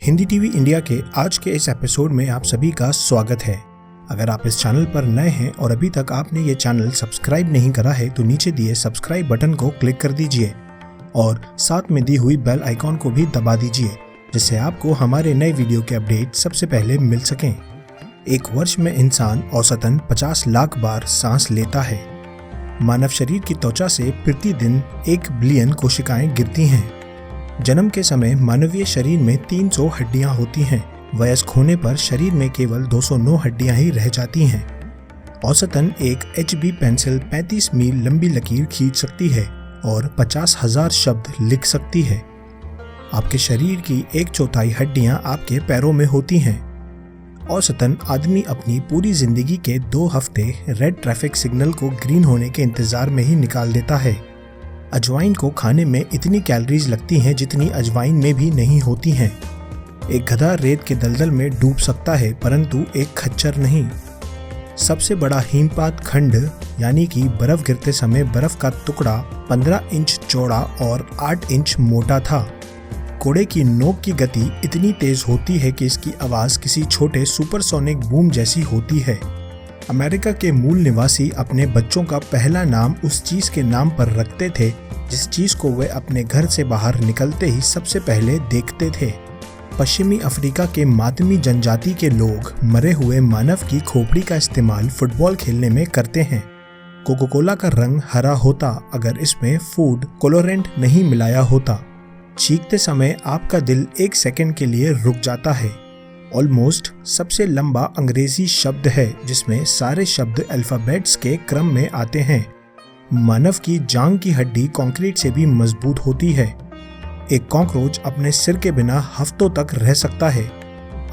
Hindi TV India के आज के इस एपिसोड में आप सभी का स्वागत है। अगर आप इस चैनल पर नए हैं और अभी तक आपने ये चैनल सब्सक्राइब नहीं करा है तो नीचे दिए सब्सक्राइब बटन को क्लिक कर दीजिए और साथ में दी हुई बेल आइकॉन को भी दबा दीजिए, जिससे आपको हमारे नए वीडियो के अपडेट सबसे पहले मिल सकें। एक वर्ष में इंसान औसतन 50 लाख बार सांस लेता है। मानव शरीर की त्वचा से प्रतिदिन 1 बिलियन कोशिकाएं गिरती हैं। जन्म के समय मानवीय शरीर में 300 हड्डियां होती हैं। वयस्क होने पर शरीर में केवल 209 हड्डियां ही रह जाती हैं। औसतन एक HB पेंसिल 35 मील लंबी लकीर खींच सकती है और 50,000 शब्द लिख सकती है। आपके शरीर की 1/4 हड्डियां आपके पैरों में होती हैं। औसतन आदमी अपनी पूरी जिंदगी के 2 हफ्ते रेड ट्रैफिक सिग्नल को ग्रीन होने के इंतजार में ही निकाल देता है। अजवाइन को खाने में इतनी कैलोरीज लगती हैं जितनी अजवाइन में भी नहीं होती हैं। एक गधा रेत के दलदल में डूब सकता है परंतु एक खच्चर नहीं। सबसे बड़ा हिमपात खंड यानी कि बर्फ गिरते समय बर्फ का टुकड़ा 15 इंच चौड़ा और 8 इंच मोटा था। कोड़े की नोक की गति इतनी तेज होती है कि इसकी आवाज किसी छोटे सुपरसोनिक बूम जैसी होती है। अमेरिका के मूल निवासी अपने बच्चों का पहला नाम उस चीज के नाम पर रखते थे जिस चीज को वे अपने घर से बाहर निकलते ही सबसे पहले देखते थे। पश्चिमी अफ्रीका के मातमी जनजाति के लोग मरे हुए मानव की खोपड़ी का इस्तेमाल फुटबॉल खेलने में करते हैं। कोका कोला का रंग हरा होता अगर इसमें फूड कोलोरेंट नहीं मिलाया होता। चीखते समय आपका दिल 1 सेकंड के लिए रुक जाता है। ऑलमोस्ट सबसे लंबा अंग्रेजी शब्द है जिसमें सारे शब्द अल्फाबेट्स के क्रम में आते हैं। मानव की जांघ की हड्डी कंक्रीट से भी मजबूत होती है। एक कॉकरोच अपने सिर के बिना हफ्तों तक रह सकता है।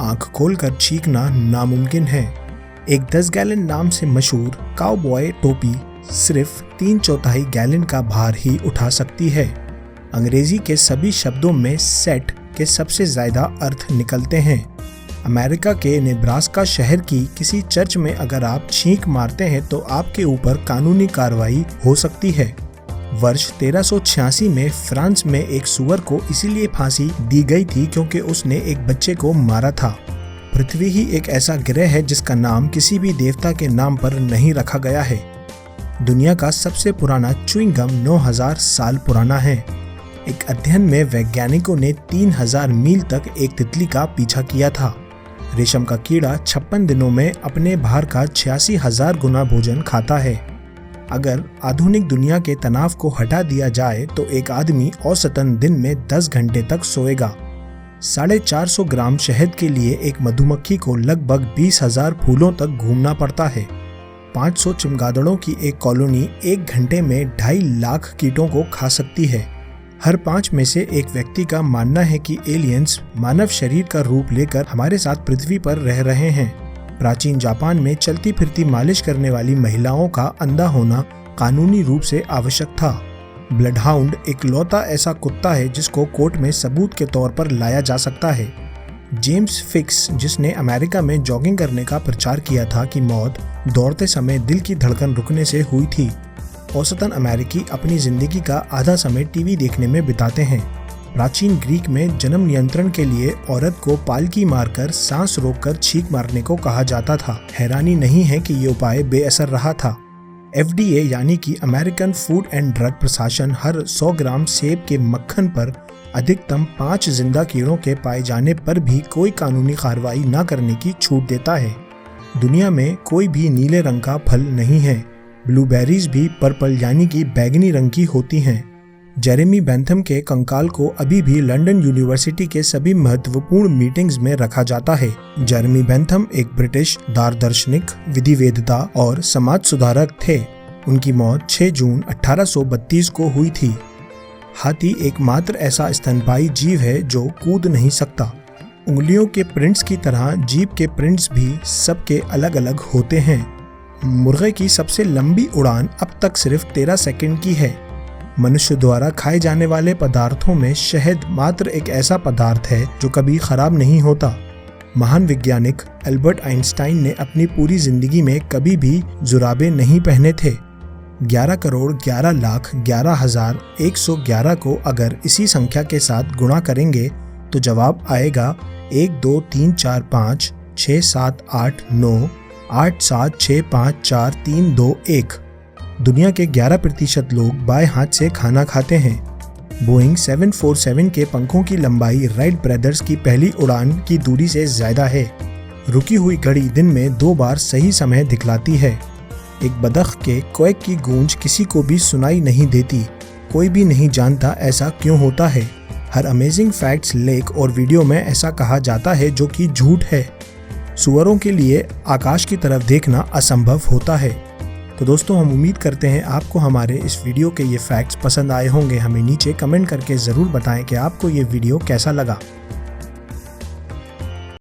आंख खोलकर चीखना नामुमकिन है। एक 10 गैलन नाम से मशहूर काउबॉय टोपी सिर्फ 3/4 गैलन का भार ही उठा सकती है। अंग्रेजी के सभी शब्दों में सेट के सबसे ज्यादा अर्थ निकलते हैं। अमेरिका के नेब्रास्का शहर की किसी चर्च में अगर आप छींक मारते हैं तो आपके ऊपर कानूनी कार्रवाई हो सकती है। वर्ष 1386 में फ्रांस में एक सुअर को इसीलिए फांसी दी गई थी क्योंकि उसने एक बच्चे को मारा था। पृथ्वी ही एक ऐसा ग्रह है जिसका नाम किसी भी देवता के नाम पर नहीं रखा गया है। दुनिया का सबसे पुराना च्युइंग गम 9000 साल पुराना है। एक अध्ययन में वैज्ञानिकों ने 3000 मील तक एक तितली का पीछा किया था। रेशम का कीड़ा 56 दिनों में अपने भार का 86,000 गुना भोजन खाता है। अगर आधुनिक दुनिया के तनाव को हटा दिया जाए तो एक आदमी औसतन दिन में 10 घंटे तक सोएगा। 450 ग्राम शहद के लिए एक मधुमक्खी को लगभग 20,000 फूलों तक घूमना पड़ता है। 500 चमगादड़ों की एक कॉलोनी 1 घंटे में 2.5 लाख कीटों को खा सकती है। हर 5 में से एक व्यक्ति का मानना है कि एलियंस मानव शरीर का रूप लेकर हमारे साथ पृथ्वी पर रह रहे हैं। प्राचीन जापान में चलती फिरती मालिश करने वाली महिलाओं का अंधा होना कानूनी रूप से आवश्यक था। ब्लडहाउंड इकलौता ऐसा कुत्ता है जिसको कोर्ट में सबूत के तौर पर लाया जा सकता है। जेम्स फिक्स, जिसने अमेरिका में जॉगिंग करने का प्रचार किया था, की मौत दौड़ते समय दिल की धड़कन रुकने से हुई थी। औसतन अमेरिकी अपनी जिंदगी का आधा समय टीवी देखने में बिताते हैं। प्राचीन ग्रीक में जन्म नियंत्रण के लिए औरत को पालकी मारकर सांस रोककर छींक मारने को कहा जाता था। हैरानी नहीं है कि ये उपाय बेअसर रहा था। FDA यानी कि अमेरिकन फूड एंड ड्रग प्रशासन हर 100 ग्राम सेब के मक्खन पर अधिकतम 5 जिंदा कीड़ों के पाए जाने पर भी कोई कानूनी कार्रवाई न करने की छूट देता है। दुनिया में कोई भी नीले रंग का फल नहीं है। ब्लूबेरीज भी पर्पल यानी कि बैगनी रंग की होती हैं। जेरेमी बेंथम के कंकाल को अभी भी लंदन यूनिवर्सिटी के सभी महत्वपूर्ण मीटिंग्स में रखा जाता है। जेरेमी बेंथम एक ब्रिटिश दार्शनिक, विधिवेदता और समाज सुधारक थे। उनकी मौत 6 जून 1832 को हुई थी। हाथी एकमात्र ऐसा स्तनपायी जीव है जो कूद नहीं सकता। उंगलियों के प्रिंट्स की तरह जीभ के प्रिंट्स भी सबके अलग अलग होते हैं। मुर्गे की सबसे लंबी उड़ान अब तक सिर्फ 13 सेकंड की है। मनुष्य द्वारा खाए जाने वाले पदार्थों में शहद मात्र एक ऐसा पदार्थ है जो कभी खराब नहीं होता। महान वैज्ञानिक एल्बर्ट आइंस्टाइन ने अपनी पूरी जिंदगी में कभी भी जुराबे नहीं पहने थे। 11,11,11,111 को अगर इसी संख्या के साथ गुणा करेंगे तो जवाब आएगा 1 2 3 4 5 6 7 8 9 8 7 6 5 4 3 2 1। दुनिया के 11% लोग बाएं हाथ से खाना खाते हैं। बोइंग 747 के पंखों की लंबाई राइट ब्रदर्स की पहली उड़ान की दूरी से ज्यादा है। रुकी हुई घड़ी दिन में 2 बार सही समय दिखलाती है। एक बदख के क्वैक की गूंज किसी को भी सुनाई नहीं देती। कोई भी नहीं जानता ऐसा क्यों होता है। हर अमेजिंग फैक्ट्स लेख और वीडियो में ऐसा कहा जाता है जो कि झूठ है। सूअरों के लिए आकाश की तरफ देखना असंभव होता है। तो दोस्तों, हम उम्मीद करते हैं आपको हमारे इस वीडियो के ये फैक्ट्स पसंद आए होंगे। हमें नीचे कमेंट करके ज़रूर बताएं कि आपको ये वीडियो कैसा लगा।